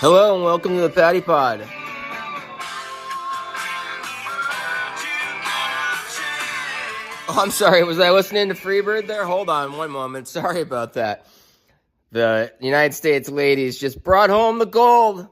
Hello and welcome to the Patty Pod. Oh, I'm sorry, was I listening to Freebird there? Hold on one moment, sorry about that. The United States ladies just brought home the gold.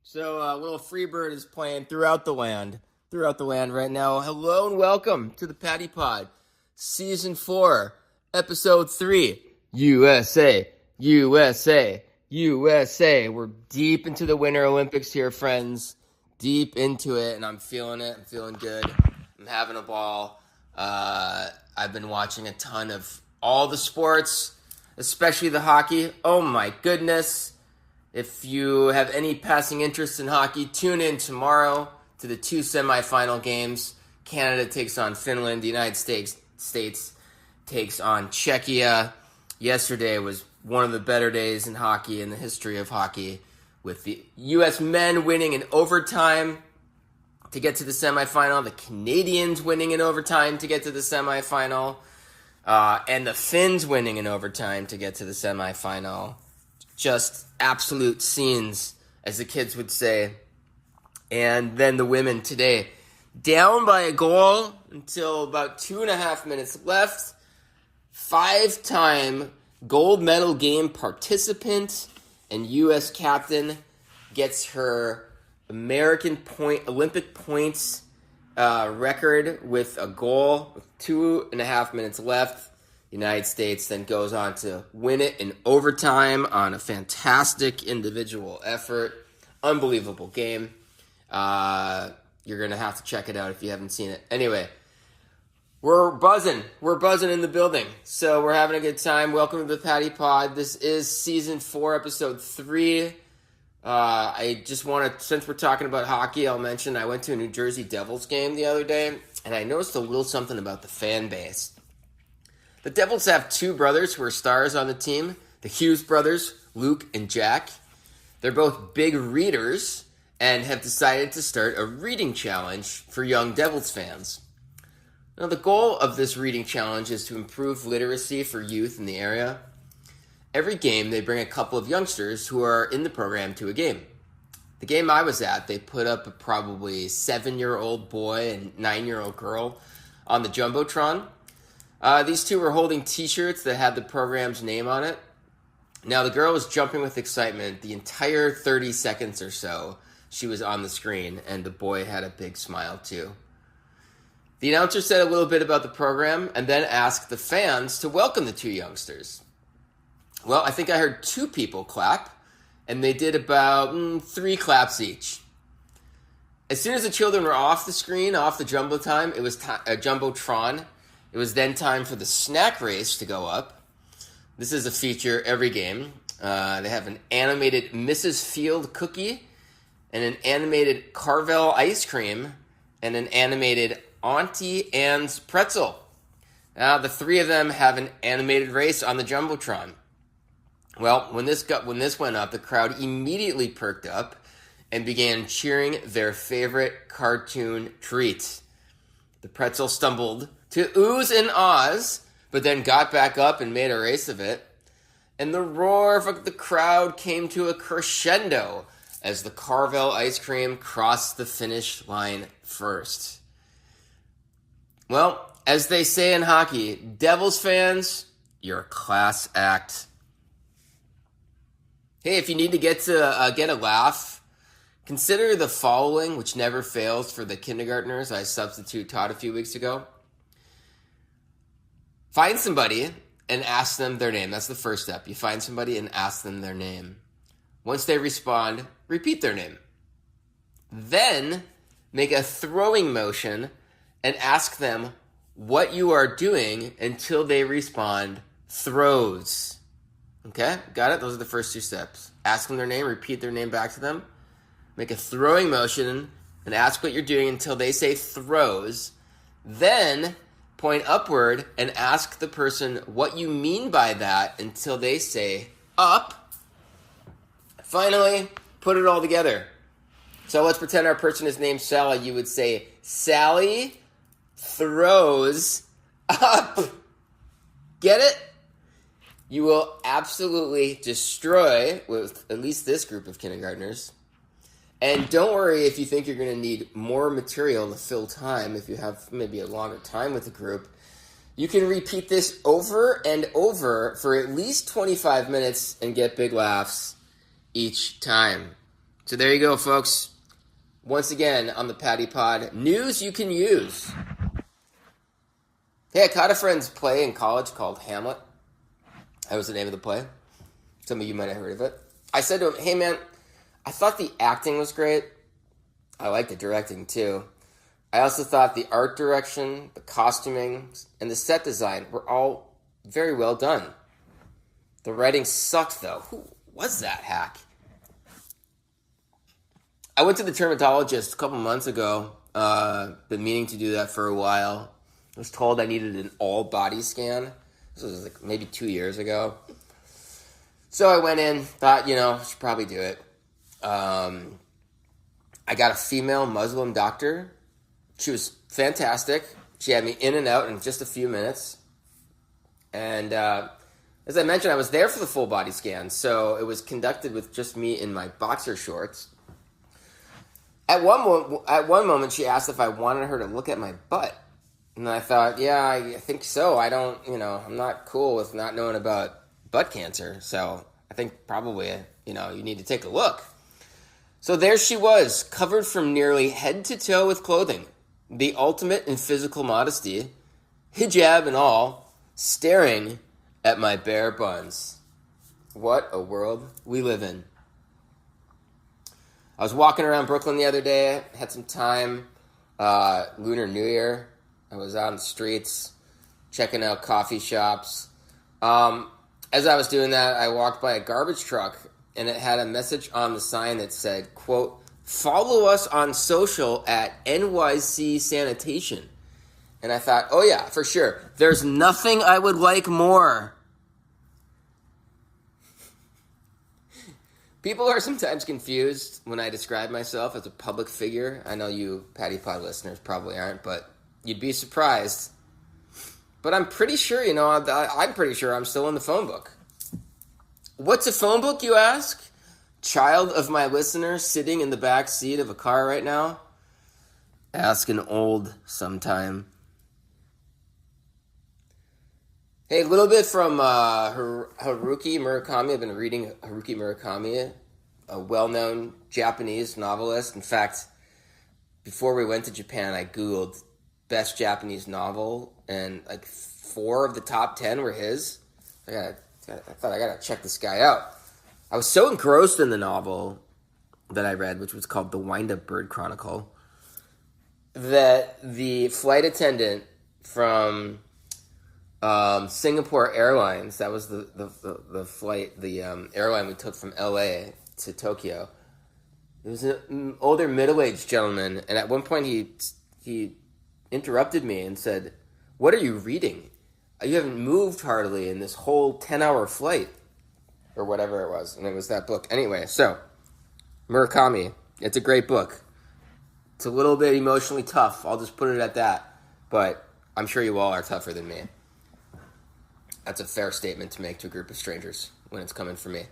So little Freebird is playing throughout the land right now. Hello and welcome to the Patty Pod, Season 4, Episode 3, USA, USA. USA. We're deep into the Winter Olympics here, friends. Deep into it, and I'm feeling it. I'm feeling good. I'm having a ball. I've been watching a ton of all the sports, especially the hockey. Oh my goodness. If you have any passing interest in hockey, tune in tomorrow to the 2 semifinal games. Canada takes on Finland. The United States takes on Czechia. Yesterday was one of the better days in hockey in the history of hockey, with the U.S. men winning in overtime to get to the semifinal, the Canadians winning in overtime to get to the semifinal, and the Finns winning in overtime to get to the semifinal. Just absolute scenes, as the kids would say. And then the women today, down by a goal until about 2.5 minutes left. 5-time gold medal game participant and U.S. captain gets her Olympic points record with a goal with 2.5 minutes left. The United States then goes on to win it in overtime on a fantastic individual effort. Unbelievable game. You're going to have to check it out if you haven't seen it. Anyway, We're buzzing in the building. So we're having a good time. Welcome to the Patty Pod. This is Season 4, Episode 3. I just want to, since we're talking about hockey, I'll mention I went to a New Jersey Devils game the other day, and I noticed a little something about the fan base. The Devils have 2 brothers who are stars on the team, the Hughes brothers, Luke and Jack. They're both big readers and have decided to start a reading challenge for young Devils fans. Now, the goal of this reading challenge is to improve literacy for youth in the area. Every game, they bring a couple of youngsters who are in the program to a game. The game I was at, they put up a probably 7-year-old boy and 9-year-old girl on the Jumbotron. These 2 were holding t-shirts that had the program's name on it. Now, the girl was jumping with excitement the entire 30 seconds or so she was on the screen, and the boy had a big smile too. The announcer said a little bit about the program and then asked the fans to welcome the 2 youngsters. Well, I think I heard 2 people clap, and they did about 3 claps each. As soon as the children were off the screen, off the Jumbotron, it was then time for the snack race to go up. This is a feature every game. They have an animated Mrs. Field cookie, and an animated Carvel ice cream, and an animated Auntie Anne's pretzel. Now, the 3 of them have an animated race on the Jumbotron. Well, when this went up, the crowd immediately perked up and began cheering their favorite cartoon treat. The pretzel stumbled to oohs and ahs, but then got back up and made a race of it. And the roar of the crowd came to a crescendo as the Carvel ice cream crossed the finish line first. Well, as they say in hockey, Devils fans, you're a class act. Hey, if you need to get a laugh, consider the following, which never fails for the kindergartners I substitute taught a few weeks ago. Find somebody and ask them their name. That's the first step. You find somebody and ask them their name. Once they respond, repeat their name. Then make a throwing motion and ask them what you are doing until they respond, throws. Okay, got it? Those are the first 2 steps. Ask them their name, repeat their name back to them. Make a throwing motion and ask what you're doing until they say throws. Then point upward and ask the person what you mean by that until they say up. Finally, put it all together. So let's pretend our person is named Sally. You would say, Sally throws up. Get it? You will absolutely destroy with at least this group of kindergartners. And don't worry if you think you're going to need more material to fill time, if you have maybe a longer time with the group. You can repeat this over and over for at least 25 minutes and get big laughs each time. So there you go, folks. Once again, on the Patty Pod, news you can use. Hey, I caught a friend's play in college called Hamlet. That was the name of the play. Some of you might have heard of it. I said to him, hey man, I thought the acting was great. I liked the directing too. I also thought the art direction, the costuming, and the set design were all very well done. The writing sucked though. Who was that hack? I went to the dermatologist a couple months ago. Been meaning to do that for a while. I was told I needed an all-body scan. This was like maybe 2 years ago. So I went in, thought, I should probably do it. I got a female Muslim doctor. She was fantastic. She had me in and out in just a few minutes. And as I mentioned, I was there for the full body scan. So it was conducted with just me in my boxer shorts. At one moment, she asked if I wanted her to look at my butt. And I thought, yeah, I think so. I don't, I'm not cool with not knowing about butt cancer. So I think probably, you need to take a look. So there she was, covered from nearly head to toe with clothing. The ultimate in physical modesty, hijab and all, staring at my bare buns. What a world we live in. I was walking around Brooklyn the other day, had some time, Lunar New Year. I was out in the streets, checking out coffee shops. As I was doing that, I walked by a garbage truck, and it had a message on the sign that said, quote, follow us on social at NYC Sanitation. And I thought, oh yeah, for sure. There's nothing I would like more. People are sometimes confused when I describe myself as a public figure. I know you Patty Pod listeners probably aren't, but you'd be surprised. But I'm pretty sure, I'm pretty sure I'm still in the phone book. What's a phone book, you ask? Child of my listener sitting in the back seat of a car right now? Ask an old sometime. Hey, a little bit from Haruki Murakami. I've been reading Haruki Murakami, a well-known Japanese novelist. In fact, before we went to Japan, I Googled best Japanese novel, and like 4 of the top 10 were his. I thought I gotta check this guy out. I was so engrossed in the novel that I read, which was called The Wind-Up Bird Chronicle, that the flight attendant from Singapore Airlines, that was the flight, the airline we took from LA to Tokyo. It was an older middle-aged gentleman, and at one point he interrupted me and said, "What are you reading? You haven't moved hardly in this whole 10-hour flight," or whatever it was, and it was that book. Anyway, so Murakami, it's a great book. It's a little bit emotionally tough. I'll just put it at that, but I'm sure you all are tougher than me. That's a fair statement to make to a group of strangers when it's coming from me.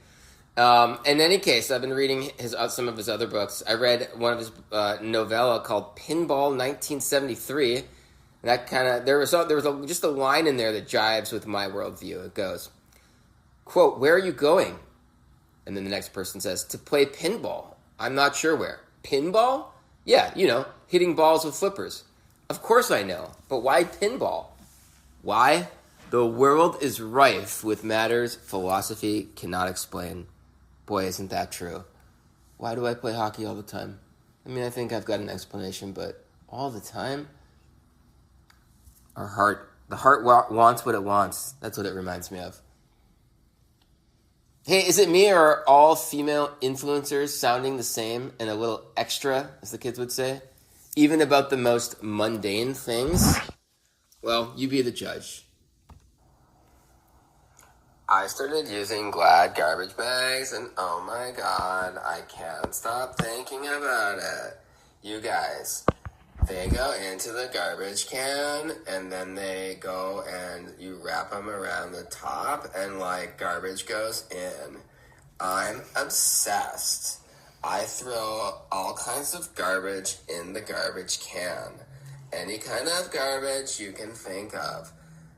In any case, I've been reading some of his other books. I read one of his novella called Pinball 1973. And that kind of there was just a line in there that jives with my worldview. It goes, quote, "Where are you going?" And then the next person says, "To play pinball. I'm not sure where." Pinball? Yeah, hitting balls with flippers. Of course I know, but why pinball? Why? The world is rife with matters philosophy cannot explain. Boy, isn't that true. Why do I play hockey all the time? I mean, I think I've got an explanation, but all the time? The heart wants what it wants. That's what it reminds me of. Hey, is it me or are all female influencers sounding the same and a little extra, as the kids would say? Even about the most mundane things? Well, you be the judge. I started using Glad garbage bags, and oh my god, I can't stop thinking about it. You guys, They go into the garbage can, and then they go and you wrap them around the top, and like garbage goes in. I'm obsessed. I throw all kinds of garbage in the garbage can. Any kind of garbage you can think of.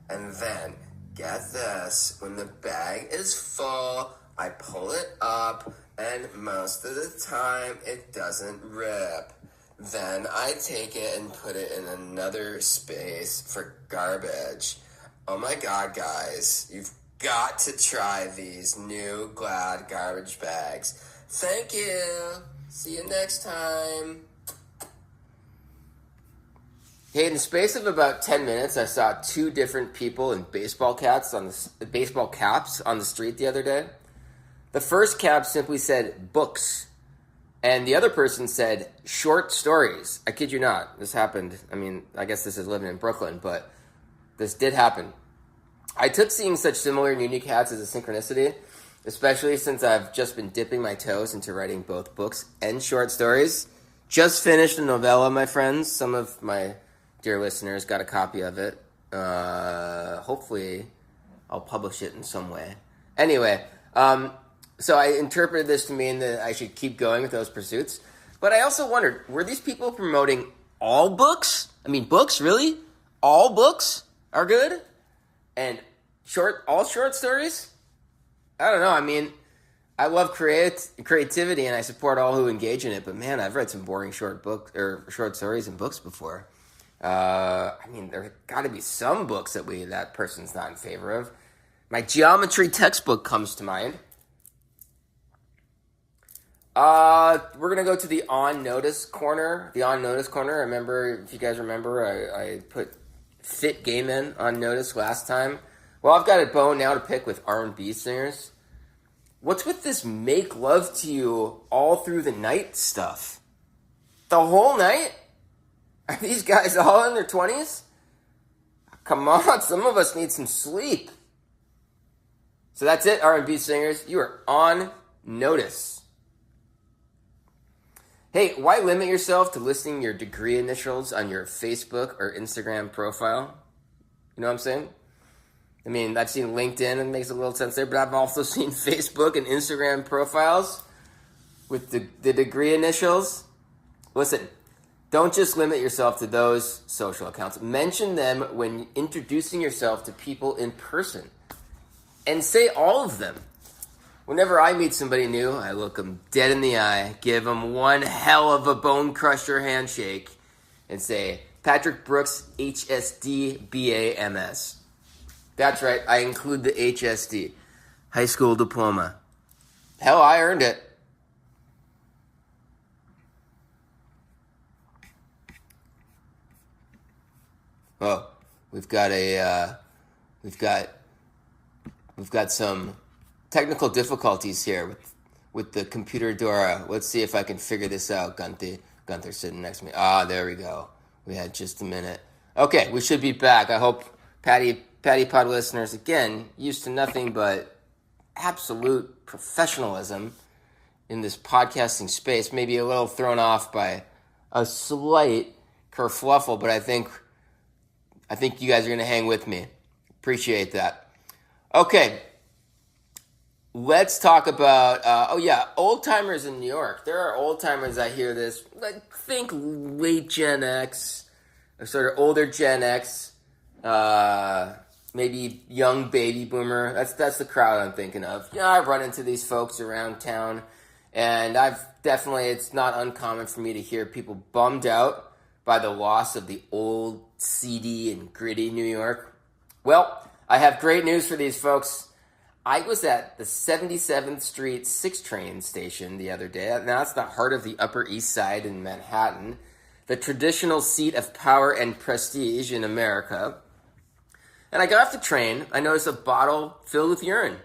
And then, get this, when the bag is full, I pull it up, and most of the time it doesn't rip. Then I take it and put it in another space for garbage. Oh my God, guys, you've got to try these new Glad garbage bags. Thank you. See you next time. Hey, in the space of about 10 minutes, I saw two different people in baseball caps on the street the other day. The first cap simply said books. And the other person said short stories. I kid you not. This happened. I mean, I guess this is living in Brooklyn, but this did happen. I took seeing such similar and unique hats as a synchronicity, especially since I've just been dipping my toes into writing both books and short stories. Just finished a novella, my friends. Some of my dear listeners got a copy of it. Hopefully, I'll publish it in some way. Anyway, so I interpreted this to mean that I should keep going with those pursuits. But I also wondered, were these people promoting all books? I mean, books, really? All books are good? And all short stories? I don't know. I mean, I love creativity and I support all who engage in it. But man, I've read some boring short stories and books before. I mean, there's got to be some books that person's not in favor of. My geometry textbook comes to mind. We're going to go to the On Notice corner. The On Notice corner. If you guys remember, I put Fit Gay Men on notice last time. Well, I've got a bone now to pick with R&B singers. What's with this make love to you all through the night stuff? The whole night? Are these guys all in their 20s? Come on, some of us need some sleep. So that's it, R&B singers. You are on notice. Hey, why limit yourself to listing your degree initials on your Facebook or Instagram profile? You know what I'm saying? I mean, I've seen LinkedIn, and it makes a little sense there, but I've also seen Facebook and Instagram profiles with the degree initials. Listen, don't just limit yourself to those social accounts. Mention them when introducing yourself to people in person. And say all of them. Whenever I meet somebody new, I look them dead in the eye, give them one hell of a bone crusher handshake, and say, Patrick Brooks, HSD, BAMS. That's right, I include the HSD, high school diploma. Hell, I earned it. Oh, we've got some technical difficulties here with the computer Dora. Let's see if I can figure this out, Gunther. Gunther's sitting next to me. There we go. We had just a minute. Okay, we should be back. I hope Patty Pod listeners, again, used to nothing but absolute professionalism in this podcasting space. Maybe a little thrown off by a slight kerfluffle, but I think you guys are going to hang with me. Appreciate that. Okay. Let's talk about, old-timers in New York. There are old-timers, I hear this, think late Gen X, or sort of older Gen X, maybe young baby boomer. That's the crowd I'm thinking of. I've run into these folks around town, and it's not uncommon for me to hear people bummed out by the loss of the old, seedy, and gritty New York. Well, I have great news for these folks. I was at the 77th Street 6 train station the other day. Now, that's the heart of the Upper East Side in Manhattan, the traditional seat of power and prestige in America. And I got off the train. I noticed a bottle filled with urine.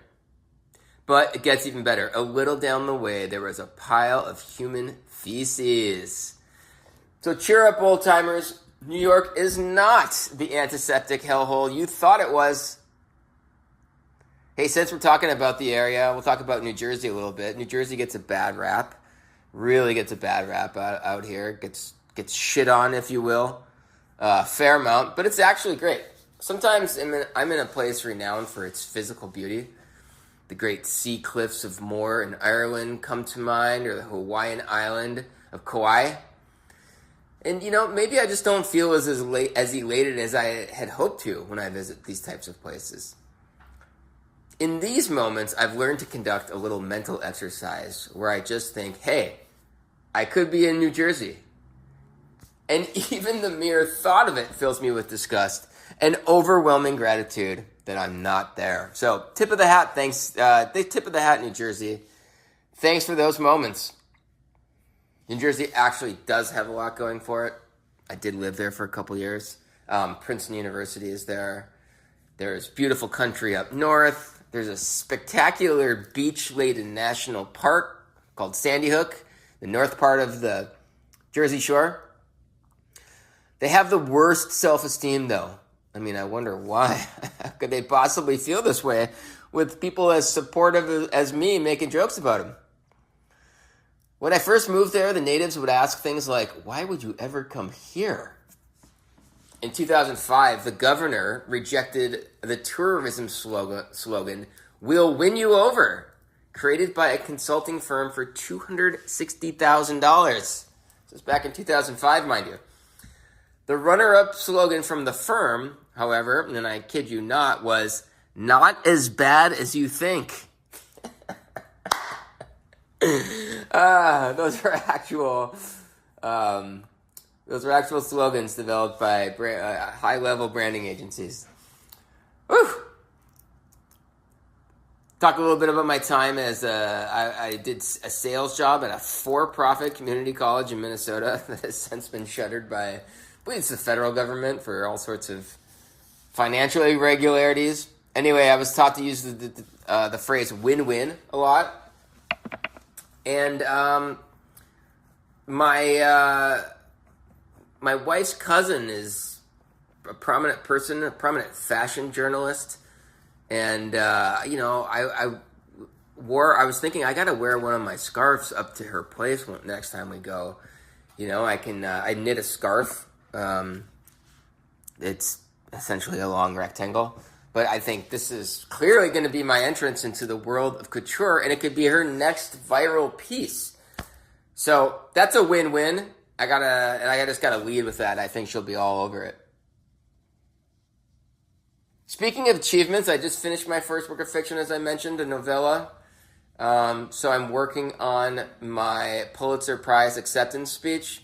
But it gets even better. A little down the way, there was a pile of human feces. So cheer up, old-timers. New York is not the antiseptic hellhole you thought it was. Hey, since we're talking about the area, we'll talk about New Jersey a little bit. New Jersey gets a bad rap, really gets a bad rap out here. Gets gets shit on, if you will, a fair amount, but it's actually great. Sometimes I'm in a place renowned for its physical beauty. The great sea cliffs of Moher in Ireland come to mind, or the Hawaiian island of Kauai. And, maybe I just don't feel as elated as I had hoped to when I visit these types of places. In these moments, I've learned to conduct a little mental exercise where I just think, hey, I could be in New Jersey. And even the mere thought of it fills me with disgust and overwhelming gratitude that I'm not there. So, tip of the hat, thanks. Tip of the hat, New Jersey. Thanks for those moments. New Jersey actually does have a lot going for it. I did live there for a couple years. Princeton University is there. There's beautiful country up north. There's a spectacular beach-laden national park called Sandy Hook, the north part of the Jersey Shore. They have the worst self-esteem, though. I mean, I wonder why. How could they possibly feel this way with people as supportive as me making jokes about them? When I first moved there, the natives would ask things like, why would you ever come here? In 2005, the governor rejected the tourism slogan, "We'll win you over," created by a consulting firm for $260,000. This was back in 2005, mind you. The runner-up slogan from the firm, however, and I kid you not, was "Not as bad as you think." Those are actual slogans developed by high-level branding agencies. Whew. Talk a little bit about my time as I did a sales job at a for-profit community college in Minnesota that has since been shuttered by, I believe it's the federal government for all sorts of financial irregularities. Anyway, I was taught to use the phrase win-win a lot. And my wife's cousin is a prominent person, a prominent fashion journalist. And, I was thinking I got to wear one of my scarves up to her place next time we go. I knit a scarf. It's essentially a long rectangle. But I think this is clearly going to be my entrance into the world of couture, and it could be her next viral piece. So that's a win-win. I just gotta lead with that. I think she'll be all over it. Speaking of achievements, I just finished my first work of fiction, as I mentioned, a novella. So I'm working on my Pulitzer Prize acceptance speech.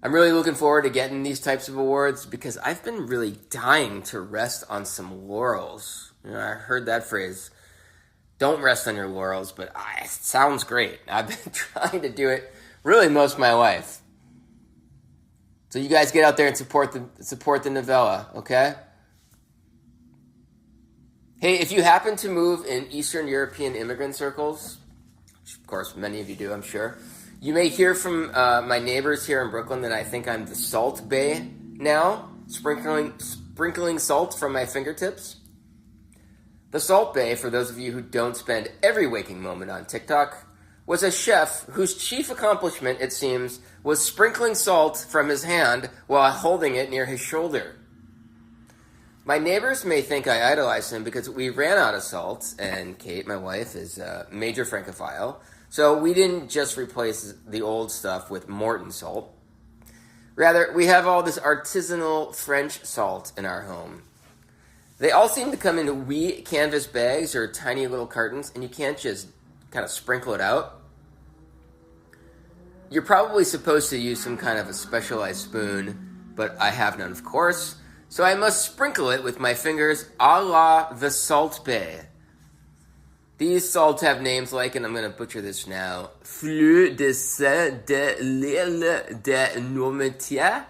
I'm really looking forward to getting these types of awards because I've been really dying to rest on some laurels. I heard that phrase, don't rest on your laurels, but it sounds great. I've been trying to do it really most of my life. So you guys get out there and support the novella, okay? Hey, if you happen to move in Eastern European immigrant circles, which of course many of you do, I'm sure, you may hear from my neighbors here in Brooklyn that I think I'm the Salt Bae now, sprinkling salt from my fingertips. The Salt Bae, for those of you who don't spend every waking moment on TikTok, was a chef whose chief accomplishment, it seems, was sprinkling salt from his hand while holding it near his shoulder. My neighbors may think I idolize him because we ran out of salt, and Kate, my wife, is a major Francophile. So we didn't just replace the old stuff with Morton salt. Rather, we have all this artisanal French salt in our home. They all seem to come in wee canvas bags or tiny little cartons, and you can't just kind of sprinkle it out. You're probably supposed to use some kind of a specialized spoon, but I have none, of course, so I must sprinkle it with my fingers a la the Salt Bae. These salts have names like, and I'm going to butcher this now, fleur de sel de l'île de Normandie. I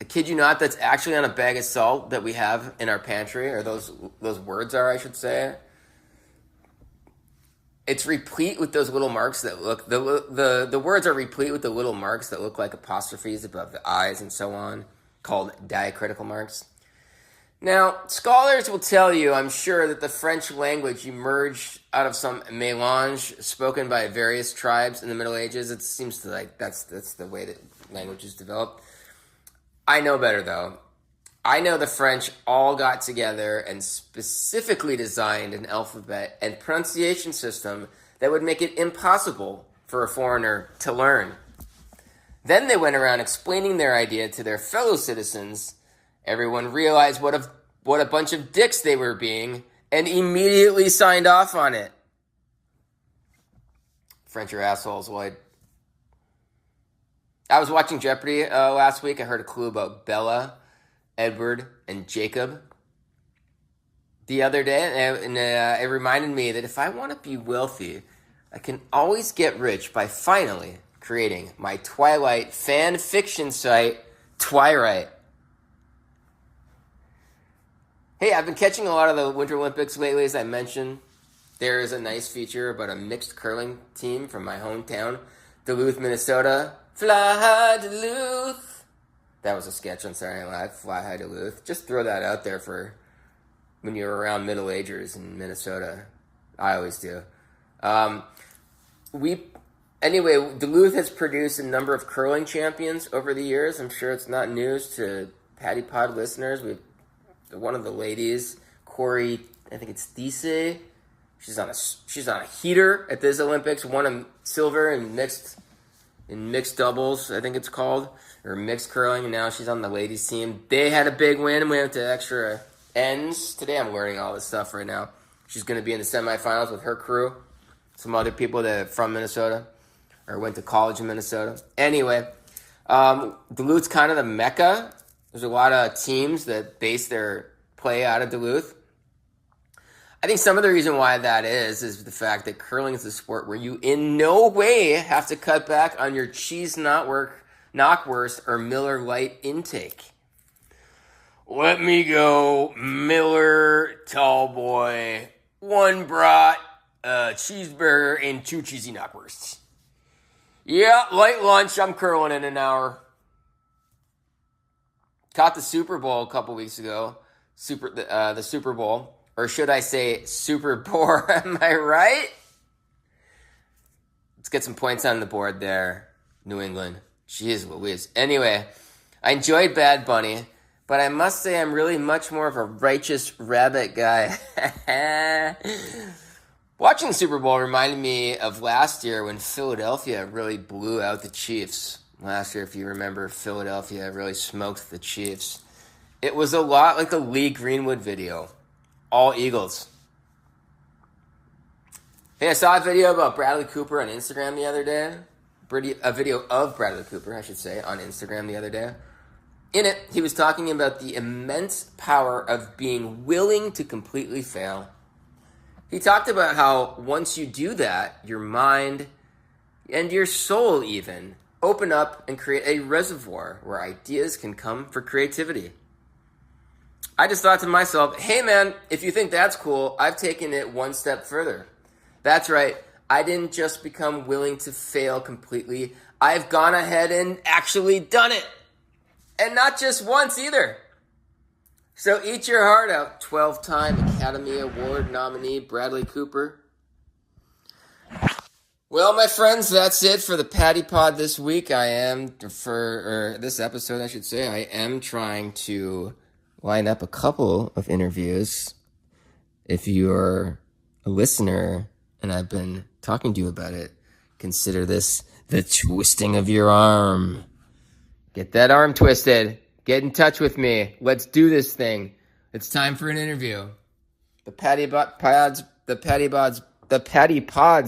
kid you not, that's actually on a bag of salt that we have in our pantry, or those words are, I should say. It's replete with those little marks that look, the words are replete with the little marks that look like apostrophes above the eyes and so on, called diacritical marks. Now, scholars will tell you, I'm sure, that the French language emerged out of some mélange spoken by various tribes in the Middle Ages. It seems to like that's the way that languages developed. I know better, though. I know the French all got together and specifically designed an alphabet and pronunciation system that would make it impossible for a foreigner to learn. Then they went around explaining their idea to their fellow citizens. Everyone realized what a bunch of dicks they were being and immediately signed off on it. French are assholes, Lloyd. I was watching Jeopardy last week. I heard a clue about Bella, Edward, and Jacob the other day, and it reminded me that if I want to be wealthy, I can always get rich by finally creating my Twilight fan fiction site, Twilight. Hey, I've been catching a lot of the Winter Olympics lately, as I mentioned. There is a nice feature about a mixed curling team from my hometown, Duluth, Minnesota. Fly high, Duluth. That was a sketch on Saturday Night Live, Fly high, Duluth. Just throw that out there for when you're around middle-agers in Minnesota. I always do. Anyway, Duluth has produced a number of curling champions over the years. I'm sure it's not news to Patty Pod listeners. One of the ladies, Corey, I think it's Dice. She's on a heater at this Olympics. Won a silver in mixed doubles, I think it's called, or mixed curling. And now she's on the ladies team. They had a big win. We went to extra ends. Today I'm learning all this stuff right now. She's going to be in the semifinals with her crew. Some other people that are from Minnesota or went to college in Minnesota. Anyway, Duluth's kind of the mecca. There's a lot of teams that base their play out of Duluth. I think some of the reason why that is the fact that curling is a sport where you in no way have to cut back on your cheese knockwurst or Miller Lite intake. Let me go Miller Tall Boy, 1 brat, cheeseburger, and 2 cheesy knockwursts. Yeah, light lunch, I'm curling in an hour. Caught the Super Bowl a couple weeks ago. The Super Bowl. Or should I say Super Bowl? Am I right? Let's get some points on the board there. New England. Jeez Louise. Anyway, I enjoyed Bad Bunny, but I must say I'm really much more of a Righteous Rabbit guy. Watching the Super Bowl reminded me of last year when Philadelphia really blew out the Chiefs. Last year, if you remember, Philadelphia really smoked the Chiefs. It was a lot like a Lee Greenwood video. All Eagles. Hey, I saw a video about Bradley Cooper on Instagram the other day. A video of Bradley Cooper, I should say, on Instagram the other day. In it, he was talking about the immense power of being willing to completely fail. He talked about how once you do that, your mind and your soul even open up and create a reservoir where ideas can come for creativity. I just thought to myself, hey man, if you think that's cool, I've taken it one step further. That's right, I didn't just become willing to fail completely, I've gone ahead and actually done it. And not just once either. So eat your heart out, 12-time Academy Award nominee Bradley Cooper. Well, my friends, that's it for the Patty Pod this week. This episode, I should say. I am trying to line up a couple of interviews. If you're a listener and I've been talking to you about it, consider this the twisting of your arm. Get that arm twisted. Get in touch with me. Let's do this thing. It's time for an interview. The Patty Pod's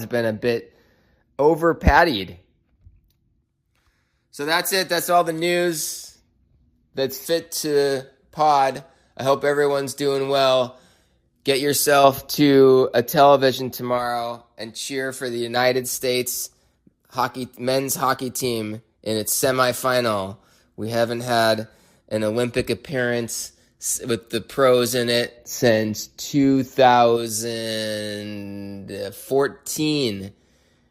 been a bit over-pattied. So that's it. That's all the news that's fit to pod. I hope everyone's doing well. Get yourself to a television tomorrow and cheer for the United States men's hockey team in its semifinal. We haven't had an Olympic appearance with the pros in it since 2014.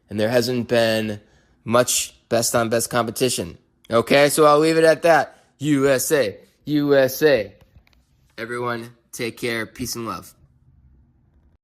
And there hasn't been much best-on-best competition. Okay, so I'll leave it at that. USA, USA. Everyone, take care. Peace and love.